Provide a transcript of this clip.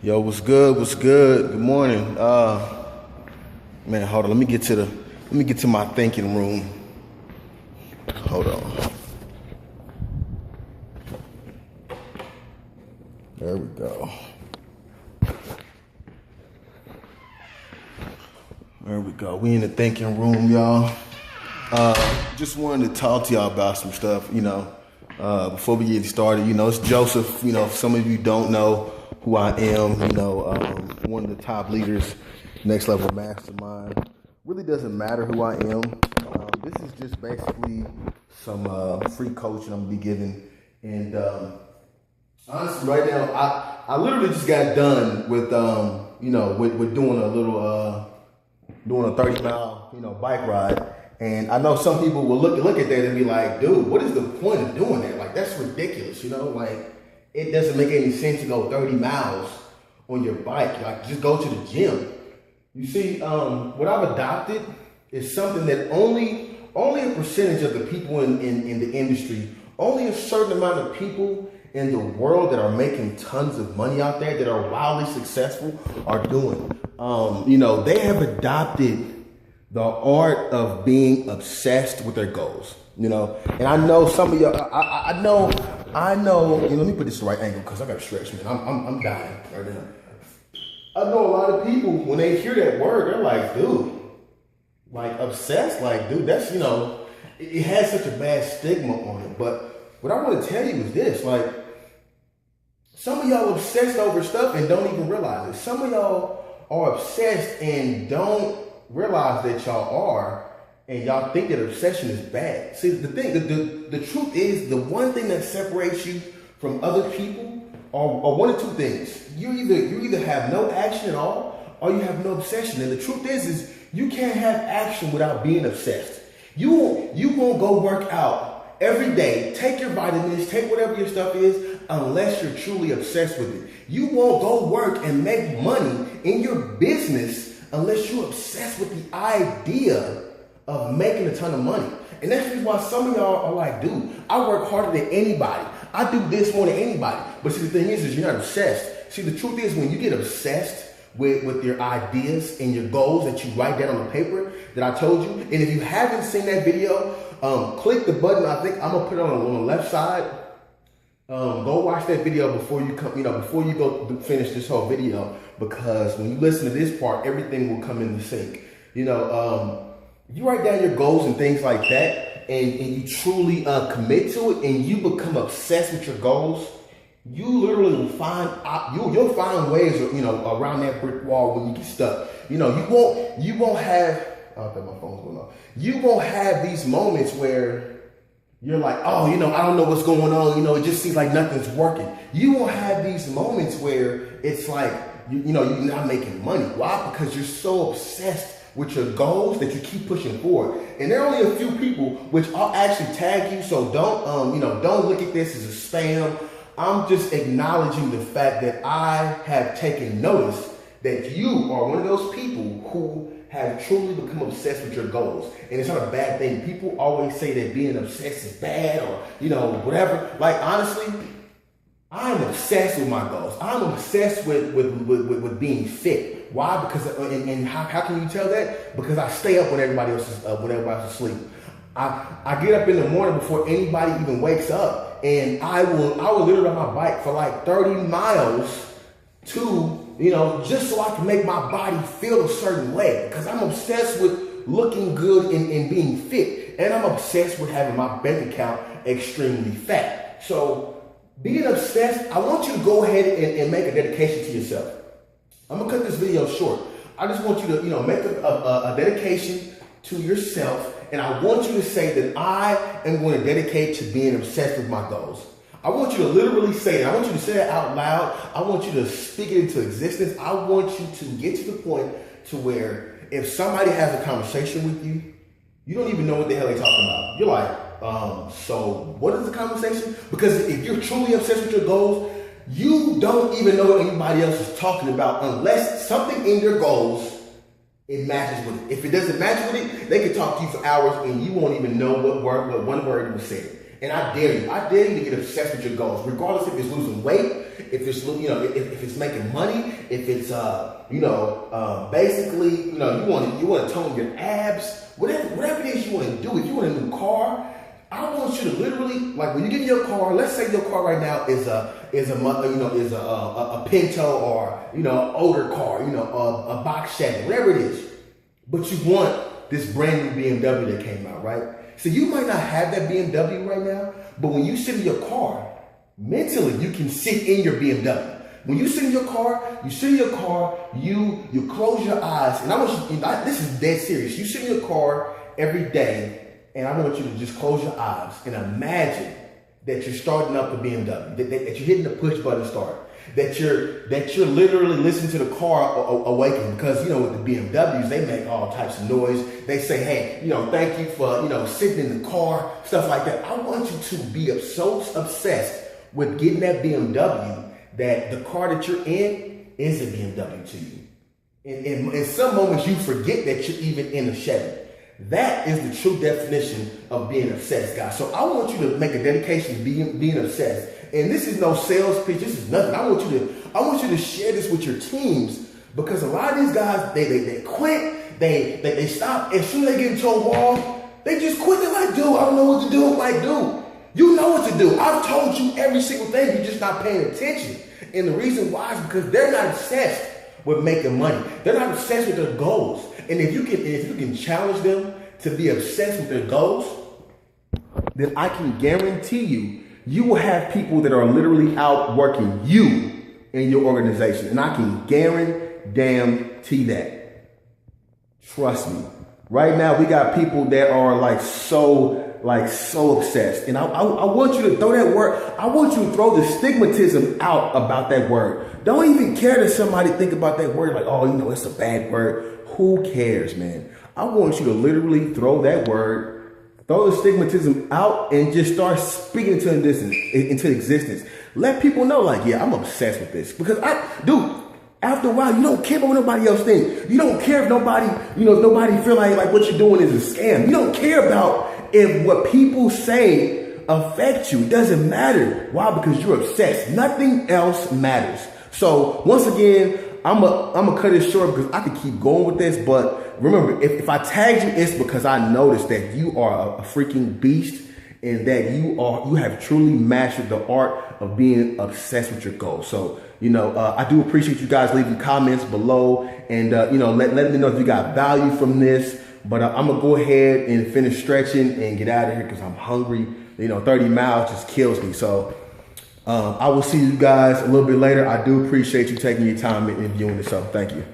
Yo, what's good? What's good? Good morning. Man, hold on. Let me get to my thinking room. Hold on. There we go. There we go. We in the thinking room, y'all. Just wanted to talk to y'all about some stuff, before we get started. It's Joseph. If some of you don't know who I am, one of the top leaders, Next Level Mastermind. Really doesn't matter who I am. This is just basically some free coaching I'm gonna be giving. And honestly, right now, I literally just got done with with doing doing a 30-mile bike ride. And I know some people will look at that and be like, dude, what is the point of doing that? Like, that's ridiculous, it doesn't make any sense to go 30 miles on your bike. Like, just go to the gym. You see, what I've adopted is something that only a percentage of the people in the industry, only a certain amount of people in the world that are making tons of money out there, that are wildly successful, are doing. They have adopted the art of being obsessed with their goals, and I know some of y'all, I know, let me put this the right angle because I got to stretch, man. I'm dying right now. I know a lot of people, when they hear that word, they're like, dude, like obsessed, like, dude, that's, it has such a bad stigma on it. But what I want to tell you is this, like, some of y'all obsessed over stuff and don't even realize it. Some of y'all are obsessed and don't realize that y'all are, and y'all think that obsession is bad. See, the thing, the truth is, the one thing that separates you from other people are one of two things. You either have no action at all, or you have no obsession. And the truth is you can't have action without being obsessed. You won't go work out every day, take your vitamins, take whatever your stuff is, unless you're truly obsessed with it. You won't go work and make money in your business unless you're obsessed with the idea of making a ton of money. And that's the reason why some of y'all are like, dude, I work harder than anybody. I do this more than anybody. But see, the thing is you're not obsessed. See, the truth is when you get obsessed with your ideas and your goals that you write down on the paper that I told you, and if you haven't seen that video, click the button. I think I'm gonna put it on the left side. Go watch that video before you come, before you go finish this whole video, because when you listen to this part, everything will come into sync. You write down your goals and things like that, and you truly commit to it, and you become obsessed with your goals. You literally will find you'll find ways, around that brick wall when you get stuck. You won't have. Oh, my phone's going off. You won't have these moments where you're like, oh, I don't know what's going on. It just seems like nothing's working. You won't have these moments where it's like, you're not making money. Why? Because you're so obsessed with your goals that you keep pushing forward. And there are only a few people, which I'll actually tag you. So don't look at this as a spam. I'm just acknowledging the fact that I have taken notice that you are one of those people who have truly become obsessed with your goals. And it's not a bad thing. People always say that being obsessed is bad or, whatever. Like, honestly, I'm obsessed with my goals. I'm obsessed with being fit. Why? Because, and how can you tell that? Because I stay up when everybody else is asleep. I get up in the morning before anybody even wakes up, and I will literally ride my bike for like 30 miles to, just so I can make my body feel a certain way, because I'm obsessed with looking good and being fit. And I'm obsessed with having my bank account extremely fat. So being obsessed, I want you to go ahead and make a dedication to yourself. I'm gonna cut this video short. I just want you to, make a dedication to yourself. And I want you to say that I am going to dedicate to being obsessed with my goals. I want you to literally say that. I want you to say that out loud. I want you to speak it into existence. I want you to get to the point to where if somebody has a conversation with you, you don't even know what the hell they're talking about. You're like, so what is the conversation? Because if you're truly obsessed with your goals, you don't even know what anybody else is talking about unless something in your goals, it matches with it. If it doesn't match with it, they can talk to you for hours and you won't even know what one word was said. And I dare you to get obsessed with your goals, regardless if it's losing weight, if it's, if it's making money, if it's, basically, you want to tone your abs, whatever it is you want to do. If you want a new car, I want you to literally, like when you get your car, let's say your car right now is a Pinto or, older car, a box Chevy, whatever it is. But you want this brand new BMW that came out, right? So you might not have that BMW right now, but when you sit in your car, mentally you can sit in your BMW. When you sit in your car, you close your eyes, and I want you, this is dead serious. You sit in your car every day, and I want you to just close your eyes and imagine that you're starting up the BMW, that you're hitting the push button start, that you're literally listening to the car awaken, because with the BMWs, they make all types of noise. They say, hey, thank you for sitting in the car, stuff like that. I want you to be so obsessed with getting that BMW that the car that you're in is a BMW to you. And in some moments you forget that you're even in a Chevy. That is the true definition of being obsessed, guys. So I want you to make a dedication to being obsessed. And this is no sales pitch. This is nothing. I want you to share this with your teams, because a lot of these guys, they quit, they stop. As soon as they get into a wall, they just quit. They're like, dude, I don't know what to do. I'm like, dude, you know what to do. I've told you every single thing. You're just not paying attention. And the reason why is because they're not obsessed with making money. They're not obsessed with their goals. And if you can challenge them to be obsessed with their goals, then I can guarantee you will have people that are literally out working you in your organization. And I can guarantee that. Trust me. Right now, we got people that are so obsessed. And I want you to throw that word. I want you to throw the stigmatism out about that word. Don't even care that somebody think about that word like, oh, it's a bad word. Who cares, man? I want you to literally throw that word, throw the stigmatism out, and just start speaking into existence. Let people know, like, yeah, I'm obsessed with this. Because after a while, you don't care about what nobody else thinks. You don't care if nobody feel like what you're doing is a scam. You don't care about if what people say affects you. It doesn't matter. Why? Because you're obsessed. Nothing else matters. So once again, I'm gonna cut it short because I could keep going with this. But remember, if I tagged you, it's because I noticed that you are a freaking beast, and that you have truly mastered the art of being obsessed with your goals. So, I do appreciate you guys leaving comments below, and let me know if you got value from this. But I'm gonna go ahead and finish stretching and get out of here because I'm hungry. 30 miles just kills me. So I will see you guys a little bit later. I do appreciate you taking your time and viewing this. So thank you.